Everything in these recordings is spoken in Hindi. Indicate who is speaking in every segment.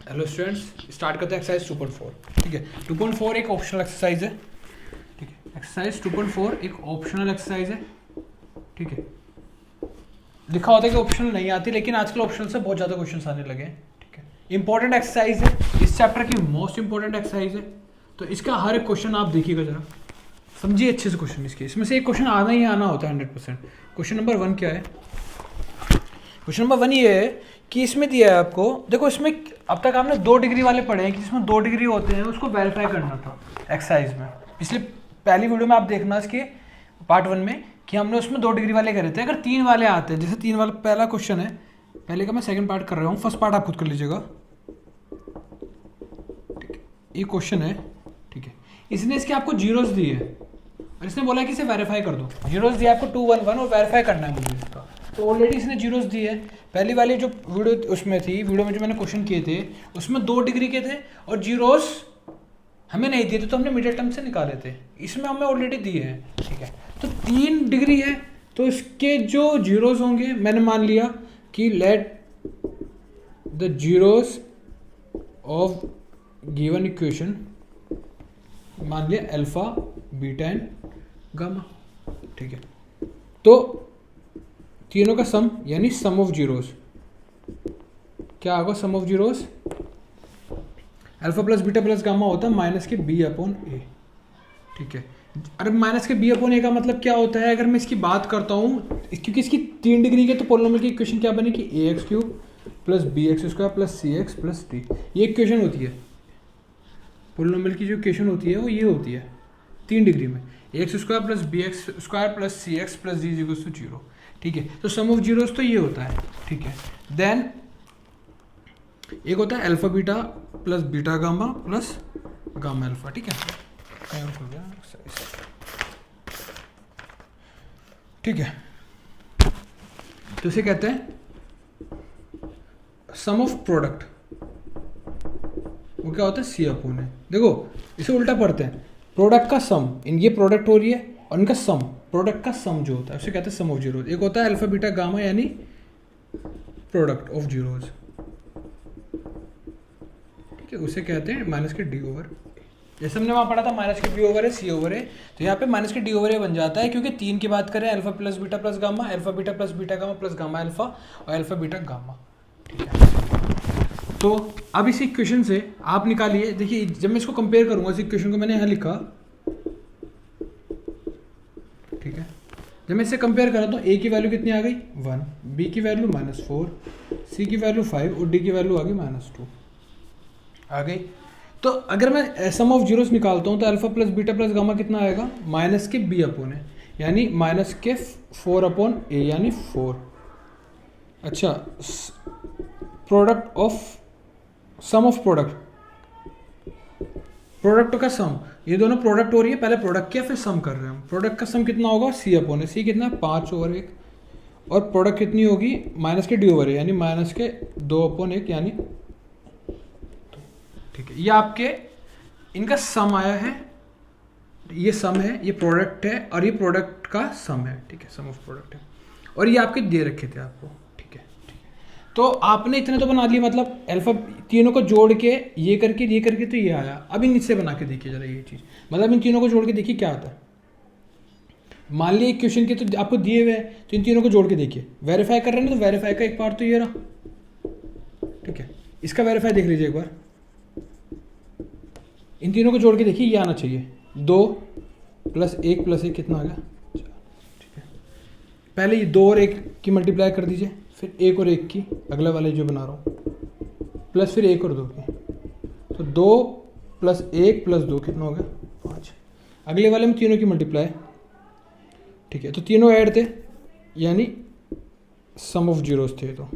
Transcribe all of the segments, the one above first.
Speaker 1: हेलो स्टूडेंट्स, स्टार्ट करते हैं एक्सरसाइज 2.4। ठीक है, 2.4 एक ऑप्शनल एक्सरसाइज है। ठीक है, एक्सरसाइज 2.4 एक ऑप्शनल एक्सरसाइज है। ठीक है, लिखा होता है कि ऑप्शनल नहीं आती, लेकिन आजकल ऑप्शनल से बहुत ज़्यादा क्वेश्चन आने लगे हैं। ठीक है, इंपॉर्टेंट एक्सरसाइज है, इस चैप्टर की मोस्ट इंपॉर्टेंट एक्सरसाइज है। तो इसका हर एक क्वेश्चन आप देखिएगा जरा, समझिए अच्छे से क्वेश्चन इसके। इसमें से एक क्वेश्चन आना ही आना होता है 100%। क्वेश्चन नंबर 1 क्या है? क्वेश्चन नंबर 1 ये है कि इसमें दिया है आपको, देखो इसमें अब तक आपने 2 डिग्री वाले पढ़े हैं कि जिसमें 2 डिग्री होते हैं, उसको वेरीफाई करना था एक्सरसाइज में। पिछले पहली वीडियो में आप देखना इसके पार्ट 1 में कि हमने उसमें 2 डिग्री वाले करे थे। अगर 3 वाले आते हैं, जैसे 3 वाला पहला क्वेश्चन है, पहले का मैं सेकंड पार्ट कर रहा हूँ, फर्स्ट पार्ट आप खुद कर लीजिएगा। ठीक है, ये क्वेश्चन है। ठीक है, इसने इसके आपको जीरोस दिए हैं और इसने बोला कि इसे वेरीफाई कर दो। जीरोस दिया आपको 2 1 1 और वेरीफाई करना है मुझे इसका। तो ऑलरेडी इसने जीरोस दिए हैं। पहली वाली जो वीडियो उसमें थी, वीडियो में जो मैंने क्वेश्चन किए थे उसमें 2 डिग्री के थे और जीरोस हमें नहीं दिए थे, तो हमने मिडिल टर्म से निकाले थे। इसमें हमें ऑलरेडी दिए हैं। ठीक है, तो 3 डिग्री है, तो इसके जो जीरोस होंगे, मैंने मान लिया कि let the zeros of given equation, मान लिया अल्फा बीटा एंड गामा। ठीक है, तो तीनों का सम यानी सम ऑफ जीरोस क्या होगा? Sum of zeros alpha plus beta plus gamma होता है माइनस के बी अपॉन ए। ठीक है, अरे माइनस के बी अपॉन ए का मतलब क्या होता है? अगर मैं इसकी बात करता हूँ, क्योंकि इसकी 3 डिग्री के, तो पोलिनोमियल की इक्वेशन क्या बनेगी? A x cube plus B x square plus C x plus D. ये इक्वेशन होती है पोलिनोमियल की। जो इक्वेशन होती है वो ये होती है 3 डिग्री में, A x square plus B x square plus C x plus D equals to 0। ठीक है, तो सम ऑफ जीरोस तो ये होता है। ठीक है, देन एक होता है alpha beta plus beta gamma plus gamma alpha. ठीक है, ठीक है, तो इसे कहते हैं सम ऑफ प्रोडक्ट। वो क्या होता है? सी अपोन है। देखो इसे उल्टा पढ़ते हैं, प्रोडक्ट का सम, इन ये प्रोडक्ट हो रही है और इनका सम, प्रोडक्ट का सम जो होता है उसे कहते हैं सम ऑफ जीरोज। एक होता है अल्फा बीटा गामा यानी प्रोडक्ट ऑफ जीरोज। ठीक है, उसे कहते हैं माइनस के डी ओवर। जैसे हमने वहाँ पढ़ा था माइनस के बी ओवर है, सी ओवर है, तो यहाँ पे माइनस के डी ओवर ए बन जाता है, क्योंकि 3 की बात करें, alpha plus beta plus gamma, alpha beta plus beta gamma plus gamma alpha और अल्फा बीटा गामा। ठीक है, तो अब इस इक्वेशन से आप निकालिए। देखिए जब मैं इसको कंपेयर करूंगा, इस इक्वेशन को मैंने यहाँ लिखा। ठीक है, जब मैं इससे कंपेयर करा तो ए की वैल्यू कितनी आ गई? 1, बी की वैल्यू -4, सी की वैल्यू 5 और डी की वैल्यू आ गई -2 आ गई। तो अगर मैं सम ऑफ जीरोस निकालता हूँ तो alpha plus beta plus gamma कितना आएगा? माइनस के बी अपॉन है, यानी माइनस के 4 अपॉन ए यानी 4। अच्छा, product of sum of product, product का सम, ये दोनों प्रोडक्ट हो रही है, पहले प्रोडक्ट किया फिर सम कर रहे हैं हम। प्रोडक्ट का सम कितना होगा? सी अपॉन है। सी कितना है? 5 ओवर 1 और प्रोडक्ट कितनी होगी? माइनस के डी ओवर है, यानी माइनस के 2 अपॉन 1 यानी। ठीक है, ये आपके इनका सम आया है, ये सम है, ये प्रोडक्ट है और ये प्रोडक्ट का सम है। ठीक है, सम ऑफ प्रोडक्ट है और ये आपके दे रखे थे आपको। ठीक है, तो आपने इतने तो बना लिए, मतलब अल्फा तीनों को जोड़ के ये करके तो ये आया। अब इनसे बना के देखिए जरा ये चीज़, मतलब इन तीनों को जोड़ के देखिए क्या आता है। मान लिया एक क्वेश्चन के तो आपको दिए हुए हैं, तो इन तीनों को जोड़ के देखिए। वेरीफाई कर रहे हैं ना, तो वेरीफाई का एक पार्ट तो ये रहा। ठीक है, इसका वेरीफाई देख लीजिए एक बार। इन तीनों को जोड़ के देखिए, ये आना चाहिए 2 + 1 + 1 कितना आ गया? 4। ठीक है, पहले ये 2 और 1 की मल्टीप्लाई कर दीजिए, फिर 1 और 1 की, अगला वाले जो बना रहा हूँ, प्लस फिर 1 और 2 की, तो 2 + 1 + 2 कितना हो गया? 5। अगले वाले में तीनों की मल्टीप्लाई। ठीक है, तो तीनों ऐड थे यानी सम ऑफ जीरोस थे। तो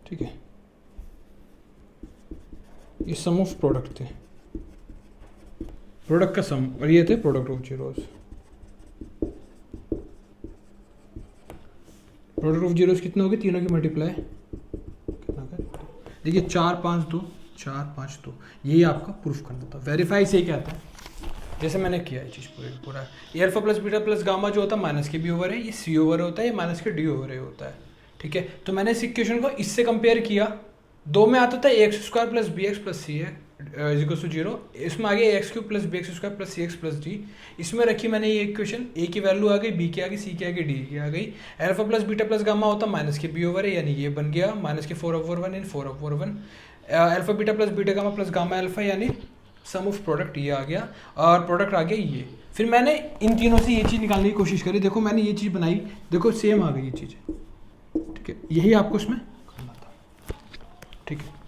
Speaker 1: ठीक है, ये सम ऑफ प्रोडक्ट थे, प्रोडक्ट का सम, और ये थे product of zeros. Product of zeros कितने हो गए? तीनों की मल्टीप्लाई कितना का? देखिए 4 5 2 4 5 2, यही आपका प्रूफ करना था। वेरीफाई से क्या आता है, जैसे मैंने किया ये चीज़ पूरा। ये alpha plus beta plus gamma जो होता है माइनस के बी ओवर है, ये सी ओवर होता है, ये माइनस के डी ओवर है होता है। ठीक है, तो मैंने इस इक्वेशन को इससे कंपेयर किया, दो में आता था x square plus B x plus C है इक्वल्स टू 0, इसमें आ गया x cube plus B x square plus C x plus D. इसमें रखी मैंने ये इक्वेशन, ए की वैल्यू आ गई, बी की आ गई, सी की आ गई, डी की आ गई। Alpha plus beta plus gamma होता माइनस के बी ओवर है, यानी ये बन गया माइनस के 4/1 इन 4/1। Alpha beta plus beta gamma plus gamma alpha, यानी सम ऑफ प्रोडक्ट ये आ गया, और प्रोडक्ट आ गया ये। फिर मैंने इन तीनों से ये चीज़ निकालने की कोशिश करी, देखो मैंने ये चीज़ बनाई, देखो सेम आ गई ये चीज़, ठीक है, यही आपको इसमें करना था, ठीक है।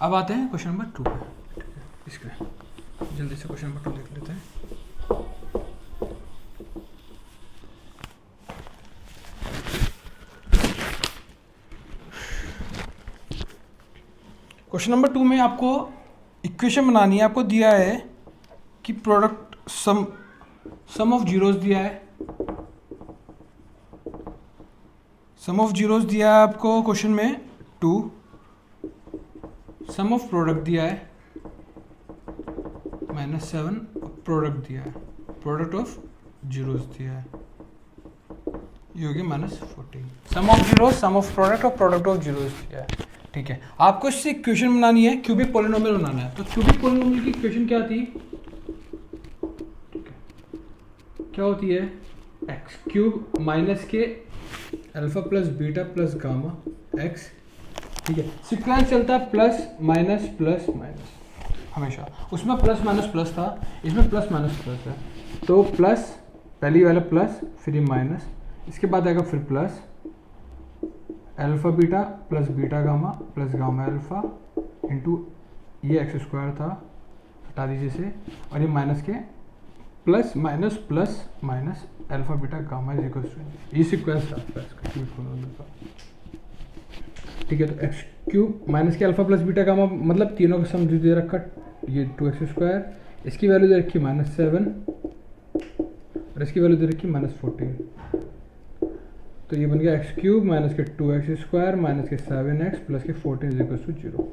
Speaker 1: अब आते हैं क्वेश्चन नंबर 2 पे, ठीक है, इसके जल्दी से क्वेश्चन नंबर 2 देख लेते हैं। क्वेश्चन नंबर 2 में आपको इक्वेशन बनानी है, आपको दिया है कि प्रोडक्ट सम ऑफ जीरोस दिया है, सम ऑफ जीरोस दिया है आपको क्वेश्चन में 2, सम ऑफ प्रोडक्ट दिया है -7, प्रोडक्ट दिया है, प्रोडक्ट ऑफ जीरोस दिया है, ये हो गया -14। Sum of zeros, sum of product और प्रोडक्ट ऑफ जीरोस दिया है, ठीक है। आपको इससे इक्वेशन बनानी है, क्यूबिक पॉलिनोमियल बनाना है। तो क्यूबिक पॉलिनोमियल की इक्वेशन क्या थी, ठीक है, क्या होती है, एक्स क्यूब माइनस के alpha plus beta plus gamma x, ठीक है। सीक्वेंस चलता है प्लस माइनस हमेशा, उसमें प्लस माइनस प्लस था, इसमें प्लस माइनस प्लस है, तो प्लस पहली वाला प्लस, फिर ये माइनस, इसके बाद आएगा फिर plus alpha beta plus beta gamma plus gamma alpha into ये एक्स स्क्वायर था, हटा दीजिए से, और ये माइनस के plus minus plus minus alpha beta gamma is equal to, ये सीक्वेंस था ठीक है। तो एक्स क्यूब माइनस के अल्फा प्लस बीटा गामा, मतलब तीनों का सम दे रखा, ये 2x स्क्वायर, इसकी वैल्यू दे रखी -7 और इसकी वैल्यू दे रखी -14, तो ये बन गया एक्स क्यूब माइनस के 2x स्क्वायर माइनस के 7x प्लस के 14 इज इक्वल टू 0।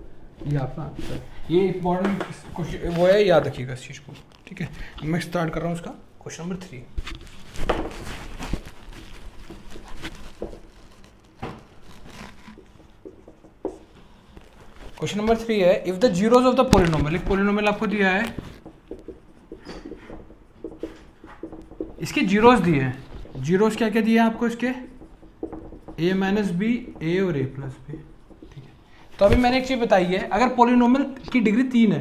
Speaker 1: ये आपका आंसर है, ये इंपॉर्टेंट क्वेश्चन वो है, याद रखिएगा इस चीज़ को, ठीक है। मैं स्टार्ट कर रहा हूँ इसका क्वेश्चन नंबर 3। क्वेश्चन नंबर 3 है, if the zeros of the polynomial, एक पॉलिनोमियल आपको दिया है, इसके जीरोस दिए हैं, जीरोस क्या क्या दिए हैं आपको इसके, a माइनस बी, ए और a प्लस बी, ठीक है। तो अभी मैंने एक चीज़ बताई है, अगर पॉलिनोमियल की डिग्री 3 है,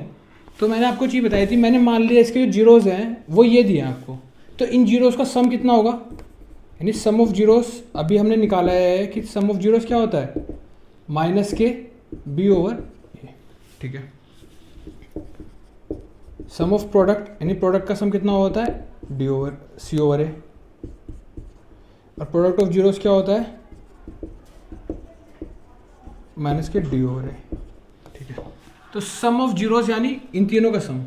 Speaker 1: तो मैंने आपको चीज़ बताई थी, मैंने मान लिया इसके जो जीरोस हैं वो ये दिए हैं आपको, तो इन जीरोस का सम कितना होगा, यानी सम ऑफ जीरोस अभी हमने निकाला है कि सम ऑफ जीरोस क्या होता है, माइनस के बी ओवर ए, ठीक है। सम ऑफ प्रोडक्ट, यानी प्रोडक्ट का सम कितना होता है, डी ओवर सी ओवर ए, और प्रोडक्ट ऑफ जीरोस क्या होता है, माइनस के डी ओवर ए, ठीक है। तो सम ऑफ जीरोस यानी इन तीनों का सम,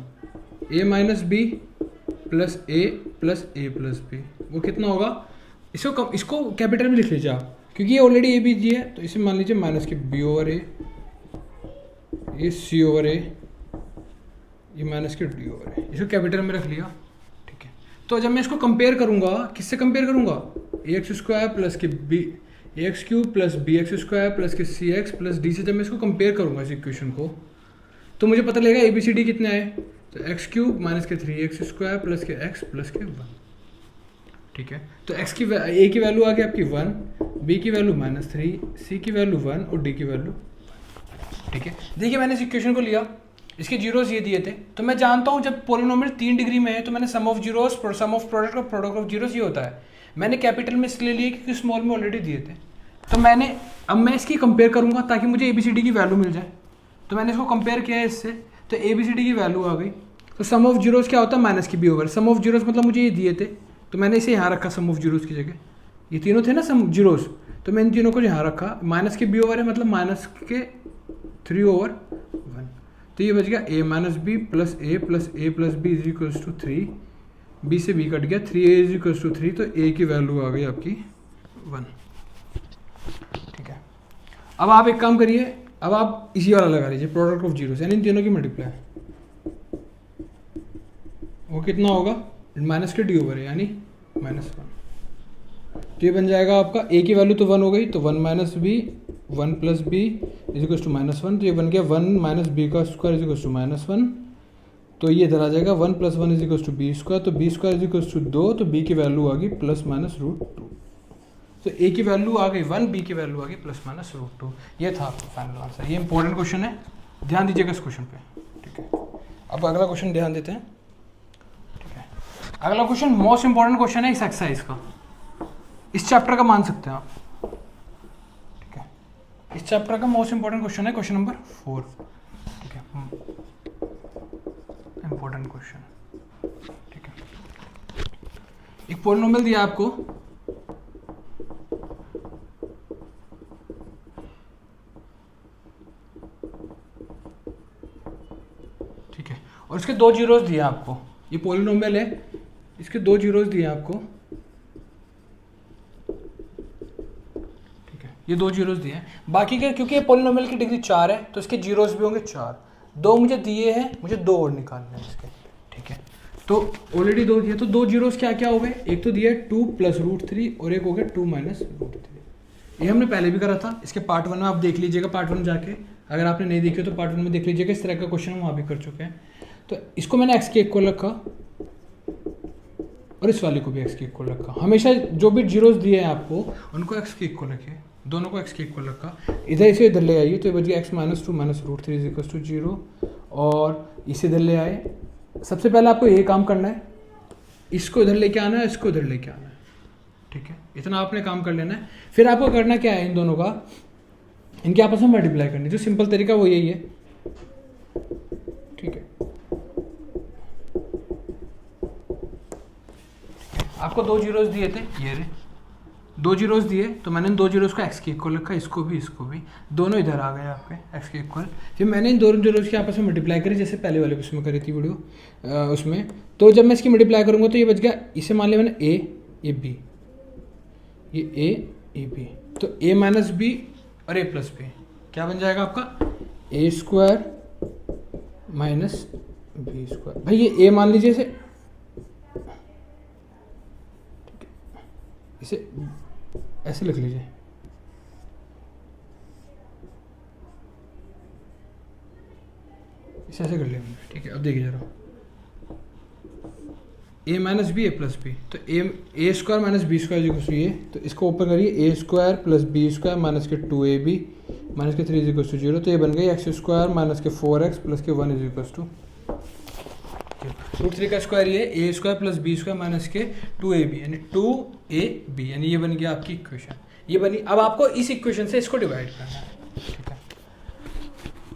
Speaker 1: ए minus b plus a plus B, वो कितना होगा, इसको कैपिटल में लिख लीजिए आप, क्योंकि ये ऑलरेडी ए बी जी है, तो इसे मान लीजिए माइनस के बी ओवर ए, ये सी ओवर ए, ये माइनस के डी ओवर ए, इसको कैपिटल में रख लिया, ठीक है। तो जब मैं इसको कंपेयर करूंगा, किससे कंपेयर करूंगा, ए एक्स स्क्वायर प्लस के B, A x cube plus B x square plus के सी एक्स प्लस डी से जब मैं इसको कंपेयर करूंगा इस इक्वेशन को, तो मुझे पता लगेगा ए बी सी डी कितने आए, तो एक्स क्यूब माइनस के 3x स्क्वायर प्लस के एक्स प्लस के 1, ठीक है। तो एक्स की ए की वैल्यू आ गई आपकी 1, बी की वैल्यू -3, सी की वैल्यू 1 और डी की वैल्यू, ठीक है। देखिए मैंने इस इक्वेशन को लिया, इसके जीरोस ये दिए थे, तो मैं जानता हूँ जब पॉलिनोमियल 3 डिग्री में है तो मैंने sum of zeros, sum of product और प्रोडक्ट ऑफ जीरोस ये होता है। मैंने कैपिटल में इसलिए लिए क्योंकि स्मॉल में ऑलरेडी दिए थे, तो अब मैं इसकी कंपेयर करूँगा ताकि मुझे ए बी सी डी की वैल्यू मिल जाए, तो मैंने इसको कंपेयर किया है इससे, तो ए बी सी डी की वैल्यू आ गई। तो सम ऑफ जीरोस क्या होता है, माइनस की b over, sum of zeros मतलब मुझे ये दिए थे, तो मैंने इसे यहाँ रखा सम ऑफ जीरोस की जगह, ये तीनों थे ना सम जीरोस, तो मैं इन तीनों को यहाँ रखा, माइनस के बी ओवर है मतलब माइनस के 3/1, तो ये बच गया a minus b plus a plus B is equals to 3, b से बी कट गया, 3a इज इक्वल्स टू 3, तो a की वैल्यू आ गई आपकी 1, ठीक है। अब आप एक काम करिए, अब आप इसी वाला लगा लीजिए, प्रोडक्ट ऑफ जीरोस, यानी इन तीनों की मल्टीप्लाई, वो कितना होगा, माइनस के डी ओवर है यानी -1, तो ये बन जाएगा आपका a की वैल्यू तो 1 हो गई, तो 1 minus B 1 plus B is equal to -1, तो ये बन गया 1 माइनस बी का स्क्वायर इज इक्वल टू -1, तो ये इधर आ जाएगा 1 plus 1 is equal to B square, तो B square is equal to 2, तो बी की वैल्यू आ गई +-√2। तो a की वैल्यू आ गई 1, b की वैल्यू आ गई +-√2। ये था आपका फाइनल आंसर। ये इंपॉर्टेंट क्वेश्चन है, ध्यान दीजिएगा इस क्वेश्चन पे, ठीक है। अब अगला क्वेश्चन ध्यान देते हैं, ठीक है। अगला क्वेश्चन मोस्ट इंपॉर्टेंट क्वेश्चन है इस एक्सरसाइज का, इस चैप्टर का मान सकते हैं आप, ठीक है। इस चैप्टर का मोस्ट इंपॉर्टेंट क्वेश्चन है क्वेश्चन नंबर 4, ठीक है, इंपॉर्टेंट क्वेश्चन, ठीक है। एक पॉलिनोमियल दिया आपको, ठीक है, और इसके 2 जीरोस दिए आपको। ये पॉलिनोमियल है, इसके 2 जीरोस दिए आपको, ठीक है। ये 2 जीरोस दिए हैं, बाकी के क्योंकि ये पॉलिनोमियल की डिग्री 4 है तो इसके जीरोस भी होंगे 4। 2 मुझे दिए हैं, मुझे 2 और निकालने हैं इसके, ठीक है। तो ऑलरेडी 2 दिए, तो 2 जीरोस क्या क्या हो गए, एक तो दिया 2 + √3 और एक हो गया 2 - √3। ये हमने पहले भी करा था, इसके पार्ट 1 में आप देख लीजिएगा, पार्ट 1 जाके, अगर आपने नहीं देखी तो पार्ट 1 में देख लीजिएगा, इस तरह का क्वेश्चन हम वहाँ भी कर चुके हैं। तो इसको मैंने x के इक्वल रखा और इस वाले को भी x के इक्वल रखा। हमेशा जो भी जीरोस दिए हैं आपको उनको x के इक्वल रखिए, दोनों को x के इक्वल रखा। इधर इसे इधर ले आइए, तो ये बच गया x - 2 - √3 = 0, और इसे इधर ले आए। सबसे पहले आपको ये काम करना है, इसको इधर लेके आना है, इसको इधर लेके आना है, ठीक है। इतना आपने काम कर लेना है। फिर आपको करना क्या है, इन दोनों का, इनके आपस में मल्टीप्लाई करनी, जो सिंपल तरीका वो यही है, ठीक है। आपको 2 जीरोस दिए थे, ये रे 2 जीरोस दिए, तो मैंने इन 2 जीरोस को x के इक्वल रखा, इसको भी, दोनों इधर आ गए आपके x के इक्वल। फिर मैंने इन दोनों जीरोस के आपस में मल्टीप्लाई करी, जैसे पहले वाले उसमें करी थी वीडियो उसमें। तो जब मैं इसकी मल्टीप्लाई करूँगा तो ये बच गया, इसे मान लिया मैंने a, ये b, ये a, ये b, तो a माइनस b और a प्लस b क्या बन जाएगा आपका, a² माइनस b²। भाई ये a मान लीजिए, इसे ऐसे लिख लीजिए, इसे ऐसे कर लिया हमने, ठीक है। अब देखिए जरा, a minus b, a plus b, तो a² माइनस b² ये, तो इसको ओपन करिए, a² प्लस b² माइनस के 2ab माइनस के 3 = 0, तो ये बन गई x² माइनस के 4x प्लस के 1 = √3 का स्क्वायर, ये a² प्लस b² माइनस के 2ab यानी 2ab, यानी ये बन गया आपकी इक्वेशन, ये बनी। अब आपको इस इक्वेशन से इसको डिवाइड करना है, ठीक है।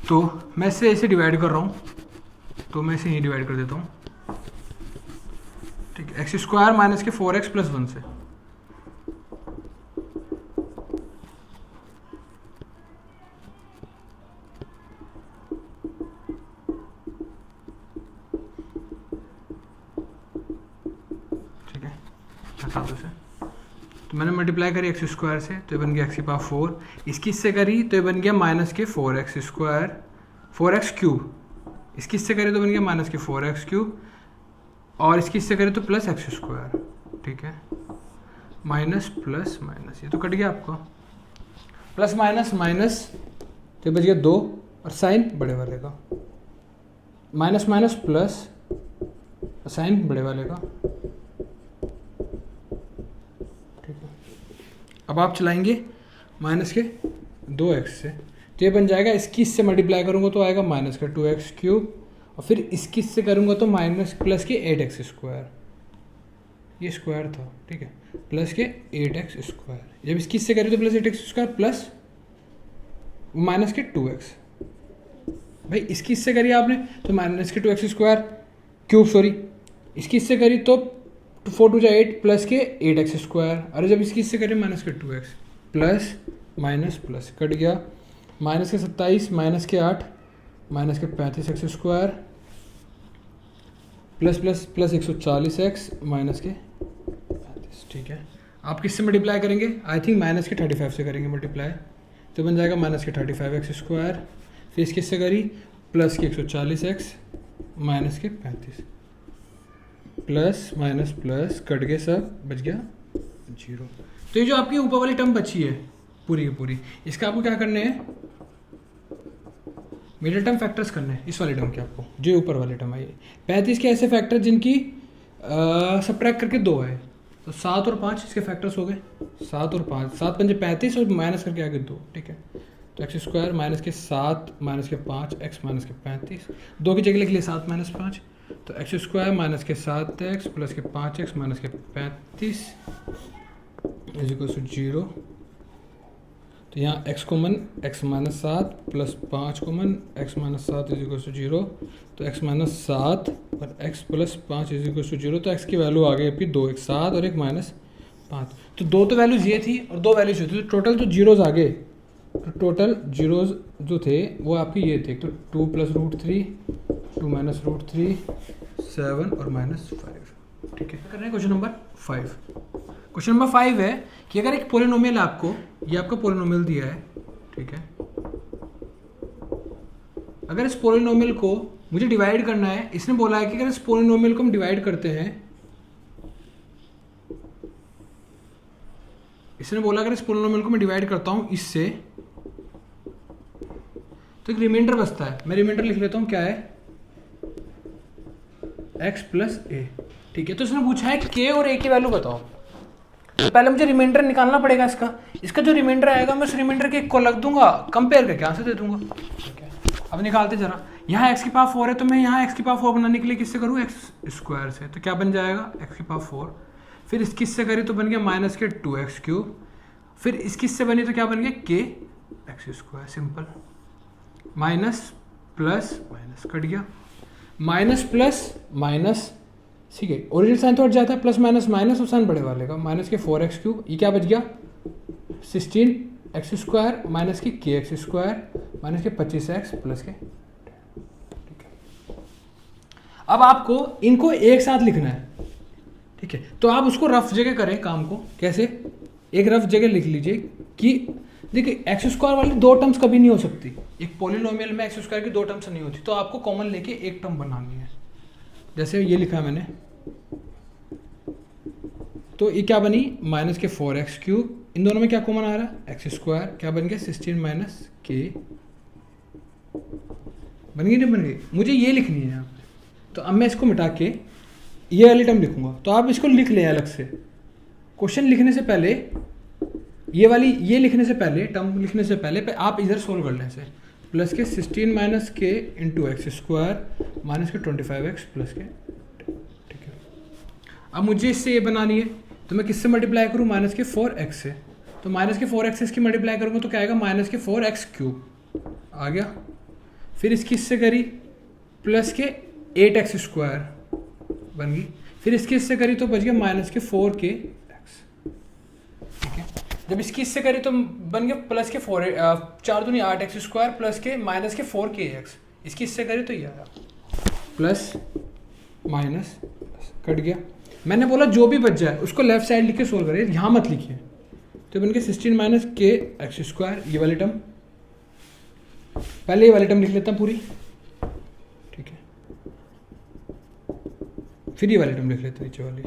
Speaker 1: तो मैं इसे डिवाइड कर रहा हूँ, तो मैं इसे यहीं डिवाइड कर देता हूँ, ठीक है। x² माइनस के 4x प्लस 1 से, तो मैंने मल्टीप्लाई करी x² से, तो ये बन गया x⁴, इसकी इससे करी तो ये बन गया माइनस के 4x², 4x³, इसकी इससे करी तो बन गया माइनस के 4x³, और इसकी इससे करी तो प्लस x², ठीक है। माइनस प्लस माइनस, ये तो कट गया आपको, प्लस माइनस माइनस, तो ये बच गया 2, और साइन बड़े वाले का, माइनस माइनस प्लस, साइन बड़े वाले का, अब आप चलाएंगे माइनस के 2x से, तो ये बन जाएगा, इसकी इससे मल्टीप्लाई करूँगा तो आएगा माइनस का 2x³, और फिर इसकी इससे करूँगा तो माइनस प्लस के 8x², ये स्क्वायर था, ठीक है, प्लस के 8x², जब इसकी इससे करें तो प्लस 8x² प्लस माइनस के 2x, भाई इसकी इससे करिए आपने तो माइनस के 2x² सॉरी, इसकी इससे करी तो 4 × 2 = 8 प्लस के 8x², अरे जब इसकी इससे करें माइनस के 2x plus minus plus cut गया, माइनस के 27 माइनस के 8 माइनस के 35x² plus plus plus 140x minus के 35, ठीक है। आप किससे मल्टीप्लाई करेंगे, आई थिंक माइनस के 35 से करेंगे मल्टीप्लाई, तो बन जाएगा माइनस के 35x², फिर इसके इससे करी प्लस के 140x माइनस के 35, प्लस माइनस प्लस कट गए सब, बच गया 0। तो ये जो आपकी ऊपर वाली टर्म बची है पूरी की पूरी, इसका आपको क्या करने हैं, मिडिल टर्म फैक्टर्स करने हैं इस वाले टर्म के आपको, जो ऊपर वाले टर्म है ये 35 के ऐसे फैक्टर जिनकी सब्ट्रैक्ट करके 2 है, तो 7 और 5 इसके फैक्टर्स हो गए, 7 और 5, 7 पंजे 35 और माइनस करके आगे 2, ठीक है। तो एक्स स्क्वायर माइनस के 7 माइनस के 5 एक्स माइनस के 35, 2 की जगह लिख लिए 7 माइनस 5, तो एक्स स्क्वायर माइनस के 7 एक्स प्लस के 5 एक्स माइनस के 35 इज इक्वल टू 0। तो यहाँ x common x minus 7 plus 5 common x minus 7 is equal to 0, तो x माइनस 7 और x plus 5 is equal to 0, तो x की वैल्यू आ गई आपकी 2, एक 7 और एक माइनस 5। तो 2 तो वैल्यूज ये थी और 2 वैल्यूज ये थी, तो टोटल जो जीरोज आ गए, तो टोटल जीरोज जो थे वो आपके ये थे, तो 2 प्लस रूट 3, 2 माइनस रूट 3, 7 और माइनस 5, ठीक है। कर रहे हैं क्वेश्चन नंबर 5। क्वेश्चन नंबर 5 है कि अगर एक पोलिनोमियल आपको, ये आपका पोलिनोमियल दिया है, ठीक है, अगर इस पोलिनोमियल को मुझे डिवाइड करना है, इसने बोला है कि अगर इस पोलिनोमियल को हम डिवाइड करते हैं, इसने बोला अगर इस पोलिनोमियल को मैं डिवाइड करता हूं इससे, तो एक रिमाइंडर बचता है, मैं रिमाइंडर लिख लेता हूं, क्या है, x प्लस ए, ठीक है। तो इसने पूछा है k और a की वैल्यू बताओ, तो पहले मुझे रिमाइंडर निकालना पड़ेगा इसका जो रिमाइंडर आएगा मैं उस रिमाइंडर के को लग दूंगा, कंपेयर करके यहाँ से दे दूंगा, ठीक है। अब निकालते जरा, यहाँ x की पावर 4 है, तो मैं यहाँ x की पावर 4 बनाने के लिए किससे करूँ, एक्स स्क्वायर से, तो क्या बन जाएगा x की पावर 4, फिर इसकी से करी तो बन गया माइनस के 2x क्यूब, फिर इसकी से बनी तो क्या बन गया k x square, simple, minus plus minus cut गया, माइनस प्लस माइनस, ठीक है, ओरिजिनल साइन तो हट जाता है, प्लस माइनस माइनस और साइन बड़े वाले का, माइनस के 4x क्यूब, ये क्या बच गया 16x स्क्वायर माइनस के kx स्क्वायर माइनस के 25x प्लस के, ठीक है। अब आपको इनको एक साथ लिखना है, ठीक है, तो आप उसको रफ जगह करें काम को, कैसे, एक रफ जगह लिख लीजिए कि देखिए एक्स स्क्वायर वाली 2 टर्म्स कभी नहीं हो सकती, एक पॉलिनोमियल में एक्स स्क्वायर की 2 टर्म्स नहीं होती, तो आपको कॉमन लेके एक टर्म बनानी है, जैसे ये लिखा है मैंने, तो ये क्या बनी माइनस के 4x क्यूब, इन दोनों में क्या कॉमन आ रहा है एक्स स्क्वायर, क्या बन गया 16 माइनस के, बन गई नहीं बन गई, मुझे ये लिखनी है यहाँ पे, तो अब मैं इसको मिटा के ये वाली टर्म लिखूंगा, तो आप इसको लिख लें अलग से, क्वेश्चन लिखने से पहले ये लिखने से पहले, टर्म लिखने से पहले आप इधर सोल्व कर लें इसे, प्लस के 16 माइनस के इंटू एक्स स्क्वायर माइनस के 25x प्लस के, ठीक है। अब मुझे इससे ये बनानी है, तो मैं किससे मल्टीप्लाई करूँ, माइनस के 4x से, तो माइनस के 4x इसकी मल्टीप्लाई करूँगा तो क्या आएगा माइनस के 4x क्यूब आ गया, फिर इसकी इससे करी प्लस के 8x स्क्वायर बन गई, फिर इसकी इससे करी तो बच गया माइनस के 4k x, ठीक है। जब इसकी इससे करी तो बन गया प्लस के 4 दूनी 8x स्क्वायर प्लस के माइनस के 4k x, इसकी इससे करी तो ये आया प्लस माइनस कट गया, मैंने बोला जो भी बच जाए उसको लेफ्ट साइड लिख के सोल्व करिए, यहाँ मत लिखिए, तो बन गया 16 माइनस के एक्स स्क्वायर, ये वाली टर्म, पहले ये वाली टर्म लिख लेता हूँ पूरी, ठीक है, फिर ये वाली टर्म लिख लेते हैं नीचे वाली,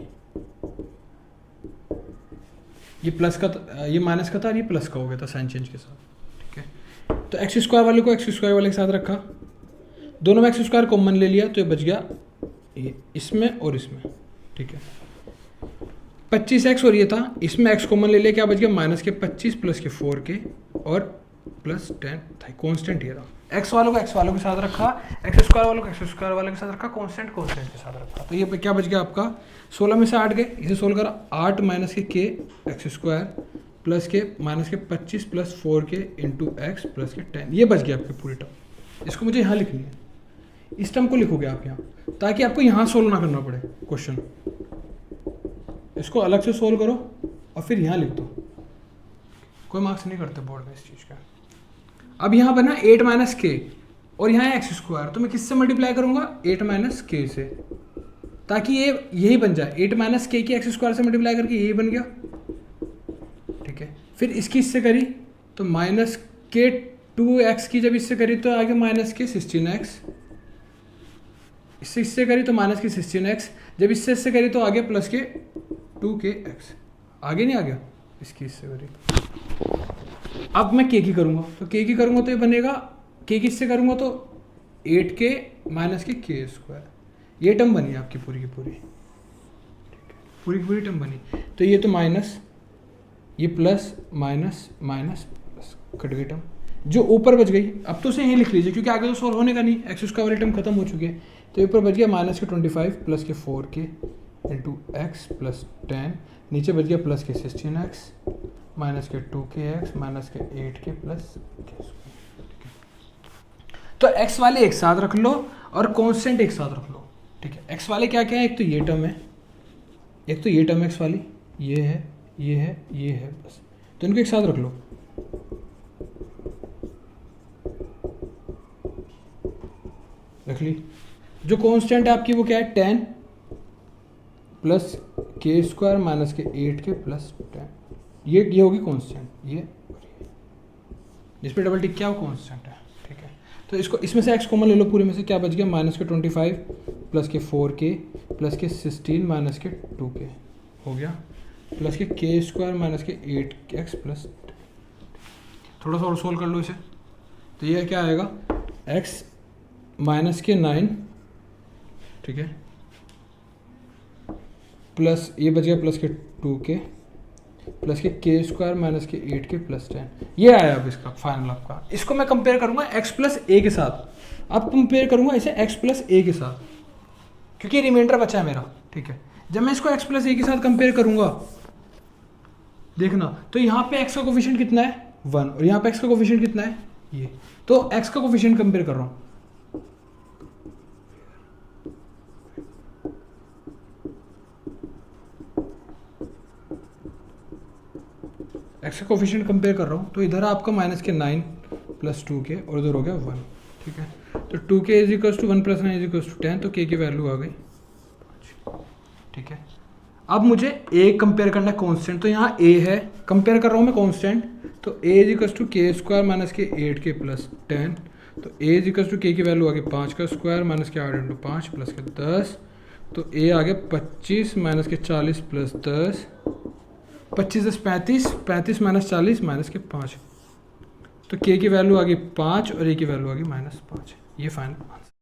Speaker 1: ये प्लस का ये माइनस का था और ये प्लस का हो गया था साइन चेंज के साथ, ठीक है। तो एक्स स्क्वायर वाले को एक्स स्क्वायर वाले के साथ रखा, दोनों में एक्स स्क्वायर कॉमन ले लिया, तो ये बच गया ये इसमें और इसमें, ठीक है। 25x और ये था, इसमें x कॉमन ले लिया, क्या बच गया माइनस के 25 प्लस के 4k और प्लस 10 था, कॉन्स्टेंट ये था, x वालों को x वालों के साथ रखा, एक्स स्क्वायर वालों को एक्स स्क्वायर वाले के साथ रखा, कॉन्स्टेंट के साथ रखा, तो ये क्या बच गया आपका 16 में से 8 गए, इसे सोल्व करा 8 माइनस के k एक्स स्क्वायर प्लस के माइनस के 25 plus 4k into x plus के 10, ये बच गया आपकी पूरी टर्म, इसको मुझे यहाँ लिखनी है, इस टर्म को लिखोगे आप यहाँ, ताकि आपको यहाँ सोल्व ना करना पड़े क्वेश्चन, इसको अलग से सोल्व करो और फिर यहाँ लिख दो, कोई मार्क्स नहीं करते बोर्ड में इस चीज़ का। अब यहाँ बना 8 माइनस के और यहाँ है एक्स स्क्वायर, तो मैं किससे मल्टीप्लाई करूँगा 8 माइनस के से, ताकि ये यही बन जाए, 8 माइनस के एक्स स्क्वायर से मल्टीप्लाई करके यही बन गया, ठीक है। फिर इसकी इससे करी तो माइनस के 2x की, जब इससे करी तो आगे माइनस के 16x, इससे करी तो माइनस की 16x, जब इससे करी तो आगे प्लस के 2kx, आगे नहीं आ गया, इसकी इससे करी। अब मैं के की करूँगा, तो के की करूँगा तो ये बनेगा, के किससे करूँगा तो 8k माइनस के के स्क्वायर, ये टर्म बनी आपकी पूरी की पूरी, पूरी की पूरी टर्म बनी। तो ये तो माइनस, ये plus minus minus plus, cut गई टर्म जो ऊपर बच गई। अब तो उसे यहीं लिख लीजिए क्योंकि आगे तो सोल्व होने का नहीं, एक्स स्क्वायर वाली टर्म खत्म हो चुकी है। तो ऊपर बच गया माइनस के 25 प्लस के 4k इंटू एक्स प्लस 10, नीचे बच गया प्लस के 16x माइनस के 2kx minus k 8k plus के स्क्वायर। तो x वाले एक साथ रख लो और कांस्टेंट एक साथ रख लो, ठीक है। x वाले क्या क्या है, एक तो ये टर्म है, एक तो ये टर्म x वाली, ये है, ये है, ये है, बस। तो इनको एक साथ रख लो, रख ली। जो कांस्टेंट है आपकी वो क्या है, 10 प्लस के square minus k 8k plus 10, ये होगी कांस्टेंट, ये जिस पे डबल टिक किया वो कांस्टेंट है, ठीक है। तो इसको इसमें से x कॉमन ले लो, पूरे में से क्या बच गया, माइनस के 25 प्लस के 4k प्लस के 16 माइनस के 2k हो गया, प्लस के स्क्वायर माइनस के 8x प्लस, थोड़ा सा और सोल्व कर लो इसे। तो ये क्या आएगा, x माइनस के 9, ठीक है, प्लस ये बच गया प्लस के 2k प्लस के square minus k 8k plus 10, ये आया अब इसका फाइनल आपका। इसको मैं कंपेयर करूंगा x प्लस ए के साथ, अब कंपेयर करूंगा इसे x प्लस ए के साथ क्योंकि रिमाइंडर बचा है मेरा, ठीक है। जब मैं इसको x प्लस ए के साथ कंपेयर करूंगा, देखना तो यहाँ पे x का कोफिशिएंट कितना है 1 और यहाँ पे x का कोफिशिएंट कितना है ये, तो x का कोफिशिएंट कंपेयर कर रहा हूँ। x का कोफिशिएंट कंपेयर कर रहा हूँ, तो इधर आपका माइनस के 9 प्लस 2k और इधर हो गया 1, ठीक है। तो 2k is equals to 1 plus 9 is equals to 10, तो k की वैल्यू आ गई 5, ठीक है। अब मुझे a कंपेयर करना है कांस्टेंट, तो यहाँ a है, कंपेयर कर रहा हूँ मैं कांस्टेंट, तो a is equals to k square minus k 8k plus 10, तो a is equals to k की वैल्यू आ गई 5 का स्क्वायर माइनस के 8 इंटू 5 प्लस के 10, तो a आ गया 25 माइनस के 40 प्लस 10, 25 10 35, 35 माइनस 40 माइनस के 5, तो k की वैल्यू आ गई 5 और a की वैल्यू आ गई -5, ये फाइनल आंसर।